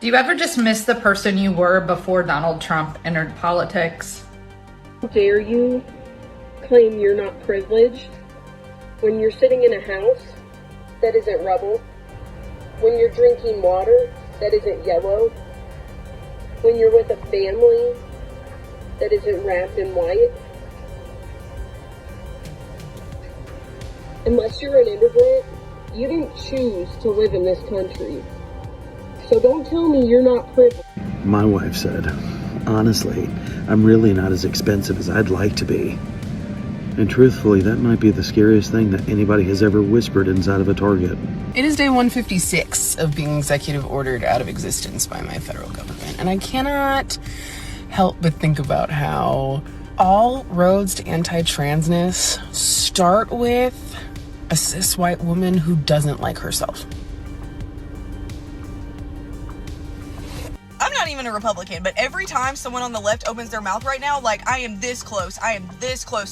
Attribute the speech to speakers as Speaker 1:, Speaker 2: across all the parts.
Speaker 1: Do you ever just miss the person you were before Donald Trump entered politics?
Speaker 2: How dare you claim you're not privileged when you're sitting in a house that isn't rubble, when you're drinking water that isn't yellow, when you're with a family that isn't wrapped in white? Unless you're an immigrant, you didn't choose to live in this country. So don't tell me you're not privileged.
Speaker 3: My wife said, honestly, I'm really not as expensive as I'd like to be. And truthfully, that might be the scariest thing that anybody has ever whispered inside of a Target.
Speaker 4: It is day 156 of being executive ordered out of existence by my federal government. And I cannot help but think about how all roads to anti-transness start with a cis white woman who doesn't like herself.
Speaker 5: I'm not even a Republican, but every time someone on the left opens their mouth right now, like, I am this close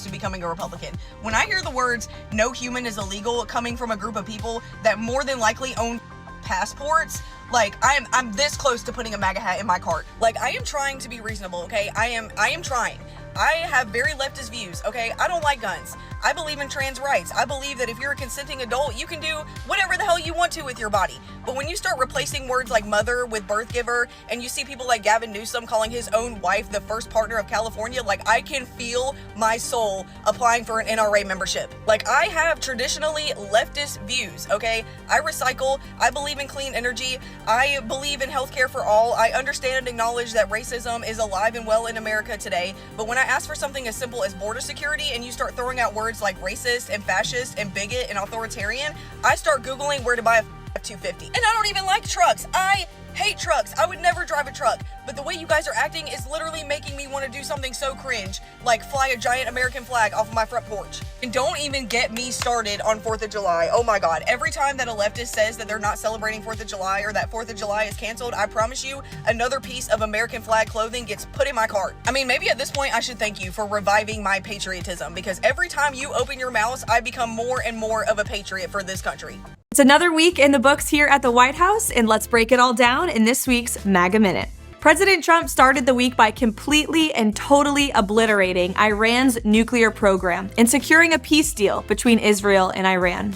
Speaker 5: to becoming a Republican. When I hear the words, no human is illegal, coming from a group of people that more than likely own passports, like, I'm this close to putting a MAGA hat in my cart. Like, I am trying to be reasonable, okay? I am trying. I have very leftist views, okay? I don't like guns. I believe in trans rights. I believe that if you're a consenting adult, you can do whatever the hell you want to with your body. But when you start replacing words like mother with birth giver, and you see people like Gavin Newsom calling his own wife the first partner of California, like, I can feel my soul applying for an NRA membership. Like, I have traditionally leftist views, okay? I recycle. I believe in clean energy. I believe in healthcare for all. I understand and acknowledge that racism is alive and well in America today. But when I ask for something as simple as border security and you start throwing out words like racist and fascist and bigot and authoritarian, I start Googling where to buy a F-250. And I don't even like trucks. I hate trucks. I would never drive a truck. But the way you guys are acting is literally making me want to do something so cringe, like fly a giant American flag off of my front porch. And don't even get me started on 4th of July. Oh my God. Every time that a leftist says that they're not celebrating 4th of July or that 4th of July is canceled, I promise you another piece of American flag clothing gets put in my cart. I mean, maybe at this point I should thank you for reviving my patriotism, because every time you open your mouth, I become more and more of a patriot for this country.
Speaker 6: It's another week in the books here at the White House, and let's break it all down in this week's MAGA Minute. President Trump started the week by completely and totally obliterating Iran's nuclear program and securing a peace deal between Israel and Iran.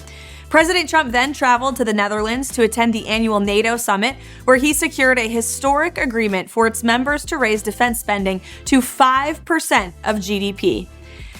Speaker 6: President Trump then traveled to the Netherlands to attend the annual NATO summit, where he secured a historic agreement for its members to raise defense spending to 5% of GDP.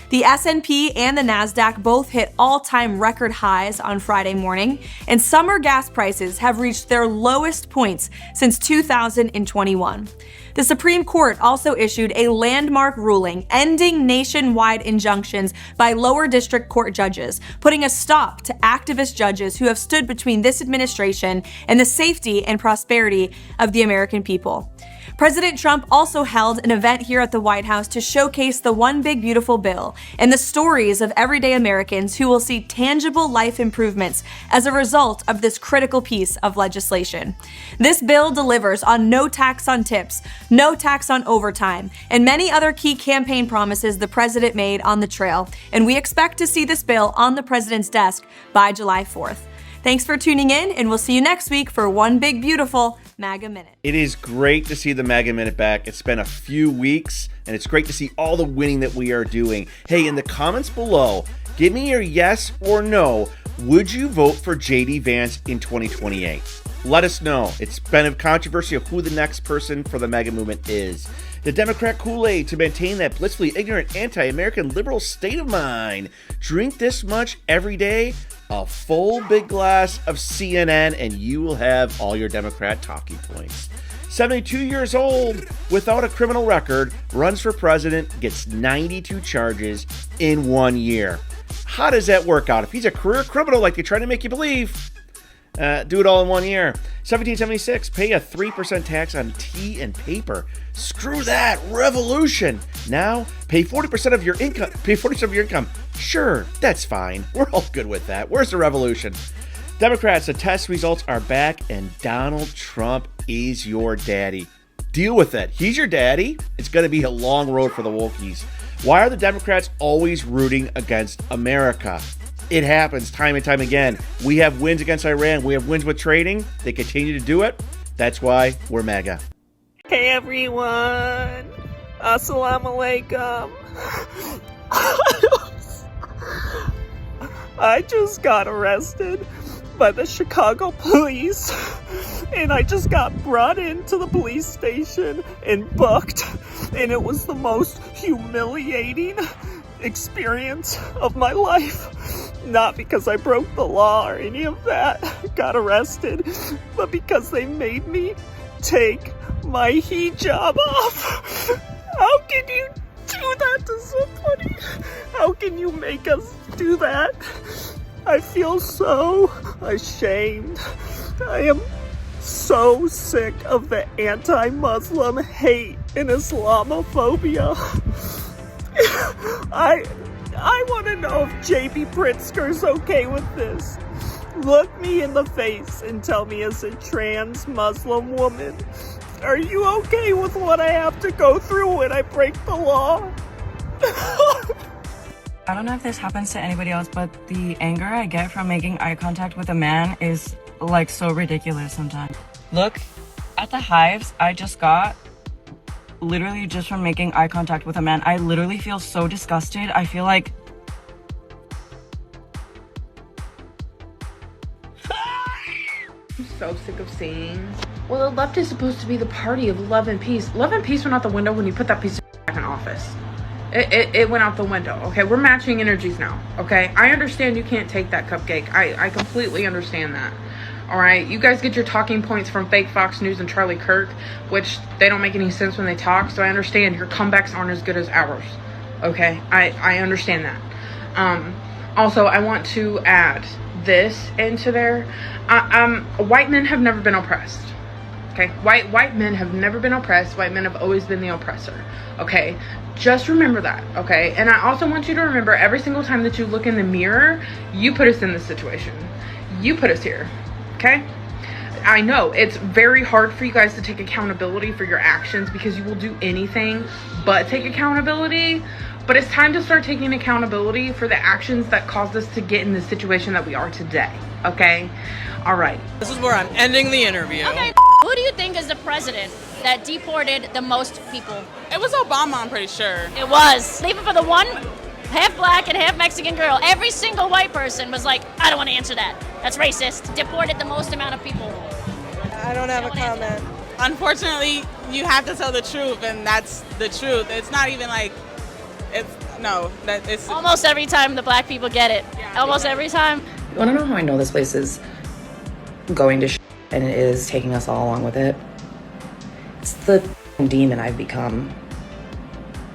Speaker 6: The S&P and the Nasdaq both hit all-time record highs on Friday morning, and summer gas prices have reached their lowest points since 2021. The Supreme Court also issued a landmark ruling ending nationwide injunctions by lower district court judges, putting a stop to activist judges who have stood between this administration and the safety and prosperity of the American people. President Trump also held an event here at the White House to showcase the One Big Beautiful Bill and the stories of everyday Americans who will see tangible life improvements as a result of this critical piece of legislation. This bill delivers on no tax on tips, no tax on overtime, and many other key campaign promises the president made on the trail, and we expect to see this bill on the president's desk by July 4th. Thanks for tuning in, and we'll see you next week for One Big Beautiful MAGA Minute.
Speaker 7: It is great to see the MAGA Minute back. It's been a few weeks, and it's great to see all the winning that we are doing. Hey, in the comments below, give me your yes or no. Would you vote for J.D. Vance in 2028? Let us know. It's been a controversy of who the next person for the MAGA movement is. The Democrat Kool-Aid to maintain that blissfully ignorant anti-American liberal state of mind. Drink this much every day, a full big glass of CNN, and you will have all your Democrat talking points. 72 years old, without a criminal record, runs for president, gets 92 charges in 1 year. How does that work out? If he's a career criminal like they try to make you believe, do it all in 1 year. 1776, pay a 3% tax on tea and paper. Screw that, revolution. Now, pay 40% of your income. Pay 40% of your income. Sure, that's fine. We're all good with that. Where's the revolution? Democrats, the test results are back, and Donald Trump is your daddy. Deal with it. He's your daddy. It's going to be a long road for the Wokies. Why are the Democrats always rooting against America? It happens time and time again. We have wins against Iran. We have wins with trading. They continue to do it. That's why we're MAGA.
Speaker 8: Hey everyone! Assalamu alaikum! I just got arrested by the Chicago police, and I just got brought into the police station and booked, and it was the most humiliating experience of my life. Not because I broke the law or any of that, got arrested, but because they made me take my hijab off. How can you do that to somebody? How can you make us do that? I feel so ashamed. I am so sick of the anti-Muslim hate and Islamophobia. I want to know if JB Pritzker's okay with this. Look me in the face and tell me, as a trans Muslim woman, are you okay with what I have to go through when I break the law?
Speaker 9: I don't know if this happens to anybody else, but the anger I get from making eye contact with a man is like so ridiculous sometimes. Look at the hives I just got, literally just from making eye contact with a man. I literally feel so disgusted. I feel like
Speaker 10: I'm so sick of seeing. Well, the left is supposed to be the party of love and peace. Love and peace went out the window when you put that piece of back in office. It went out the window. Okay, we're matching energies now. Okay, I understand you can't take that cupcake. I completely understand that. All right, you guys get your talking points from fake Fox News and Charlie Kirk, which they don't make any sense when they talk. So I understand your comebacks aren't as good as ours. Okay, I understand that. Also, I want to add this into there. White men have never been oppressed. Okay, white men have never been oppressed. White men have always been the oppressor. Okay, just remember that. Okay, and I also want you to remember, every single time that you look in the mirror, you put us in this situation. You put us here. Okay, I know it's very hard for you guys to take accountability for your actions, because you will do anything but take accountability. But it's time to start taking accountability for the actions that caused us to get in the situation that we are today. Okay, all right.
Speaker 8: This is where I'm ending the interview.
Speaker 11: Okay, who do you think is the president that deported the most people?
Speaker 8: It was Obama, I'm pretty sure.
Speaker 11: It was. Leave it for the one half black and half Mexican girl. Every single white person was like, I don't want to answer that. That's racist. Deported the most amount of people.
Speaker 8: I don't have a comment. Unfortunately, you have to tell the truth, and that's the truth. It's not even like, it's
Speaker 11: almost every time the black people get it. Yeah, almost every time.
Speaker 12: You want to know how I know this place is going to shit and it is taking us all along with it? It's the demon I've become,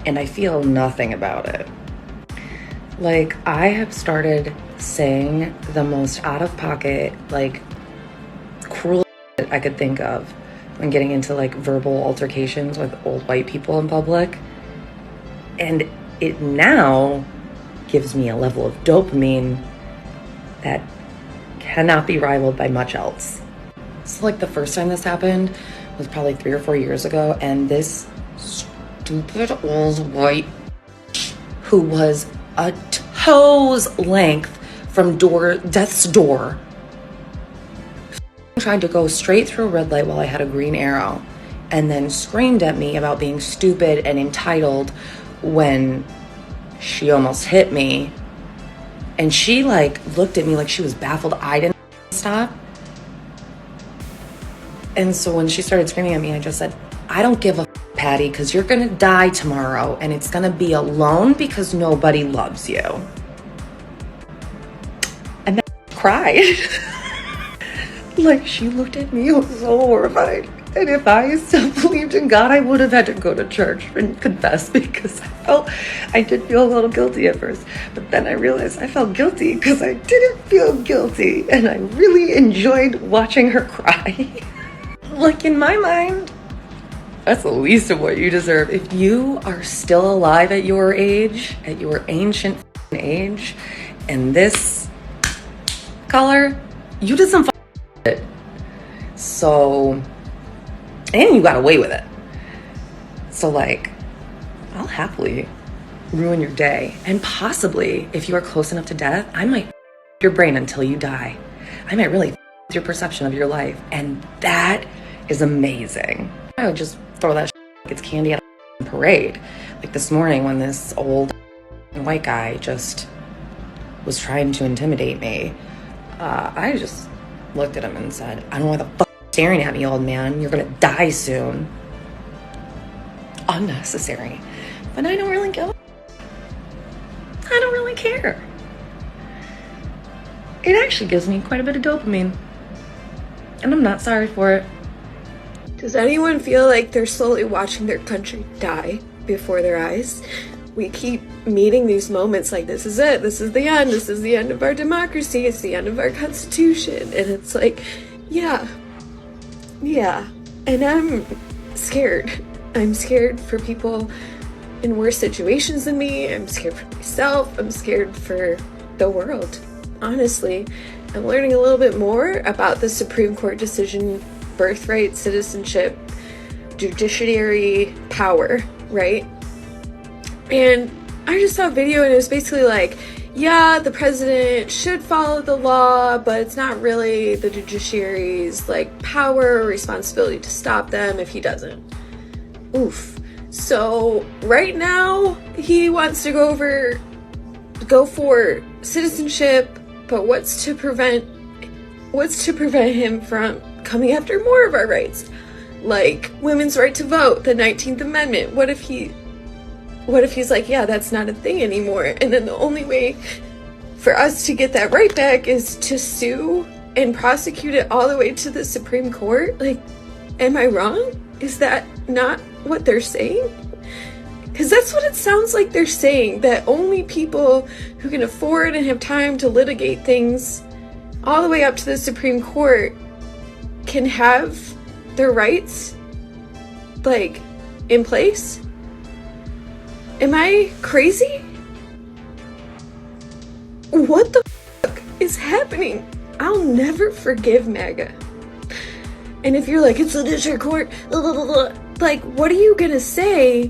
Speaker 12: and I feel nothing about it. Like, I have started saying the most out-of-pocket, like, cruel shit I could think of when getting into, like, verbal altercations with old white people in public. And it now gives me a level of dopamine that cannot be rivaled by much else. So, like, the first time this happened was probably 3 or 4 years ago, and this stupid old white who was a toe's length from death's door tried to go straight through a red light while I had a green arrow, and then screamed at me about being stupid and entitled when she almost hit me. And she, like, looked at me like she was baffled I didn't stop. And so when she started screaming at me, I just said, I don't give a Patty, because you're gonna die tomorrow, and it's gonna be alone because nobody loves you. And that cried. Like, she looked at me, I was so horrified. And if I still believed in God, I would have had to go to church and confess, because I did feel a little guilty at first. But then I realized I felt guilty because I didn't feel guilty. And I really enjoyed watching her cry. Like, in my mind, that's the least of what you deserve. If you are still alive at your age, at your ancient age, and this color, you did some shit. So, and you got away with it. So, like, I'll happily ruin your day. And possibly, if you are close enough to death, I might your brain until you die. I might really your perception of your life. And that is amazing. I would just throw that like it's candy at a parade. Like this morning when this old white guy just was trying to intimidate me, I just looked at him and said, I don't know why the fuck you're staring at me, old man. You're gonna die soon. Unnecessary. But I don't really give a I don't really care. It actually gives me quite a bit of dopamine. And I'm not sorry for it.
Speaker 13: Does anyone feel like they're slowly watching their country die before their eyes? We keep meeting these moments like, this is it, this is the end of our democracy, it's the end of our constitution. And it's like, yeah. And I'm scared. I'm scared for people in worse situations than me. I'm scared for myself. I'm scared for the world. Honestly, I'm learning a little bit more about the Supreme Court decision, birthright, citizenship, judiciary power, right? And I just saw a video and it was basically like, yeah, the president should follow the law, but it's not really the judiciary's like power or responsibility to stop them if he doesn't. Oof. So right now he wants to go for citizenship, but what's to prevent him from coming after more of our rights? Like women's right to vote, the 19th Amendment. What if he's like, yeah, that's not a thing anymore? And then the only way for us to get that right back is to sue and prosecute it all the way to the Supreme Court? Like, am I wrong? Is that not what they're saying? Because that's what it sounds like they're saying, that only people who can afford and have time to litigate things all the way up to the Supreme Court can have their rights, like, in place? Am I crazy? What the fuck is happening? I'll never forgive MAGA. And if you're like, it's the district court, blah, blah, blah, blah, like, what are you gonna say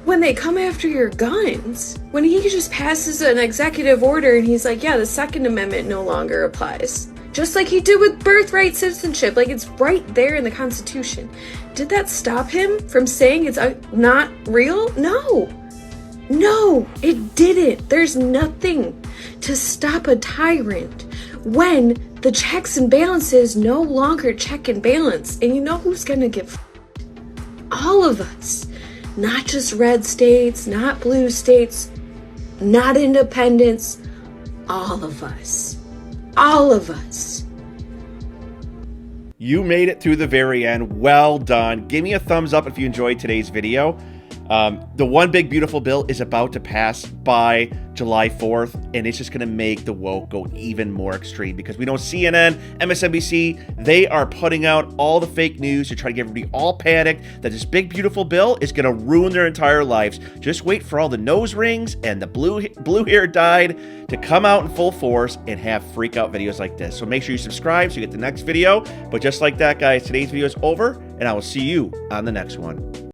Speaker 13: when they come after your guns? When he just passes an executive order and he's like, yeah, the Second Amendment no longer applies. Just like he did with birthright citizenship. Like, it's right there in the Constitution. Did that stop him from saying it's not real? No, it didn't. There's nothing to stop a tyrant when the checks and balances no longer check and balance. And you know who's gonna get all of us. Not just red states, not blue states, not independents. All of us. All of us.
Speaker 7: You made it through the very end. Well done. Give me a thumbs up if you enjoyed today's video. The one big beautiful bill is about to pass by July 4th, and it's just going to make the woke go even more extreme because we know CNN, MSNBC, they are putting out all the fake news to try to get everybody all panicked that this big beautiful bill is going to ruin their entire lives. Just wait for all the nose rings and the blue hair dyed to come out in full force and have freak out videos like this. So make sure you subscribe so you get the next video. But just like that, guys, today's video is over, and I will see you on the next one.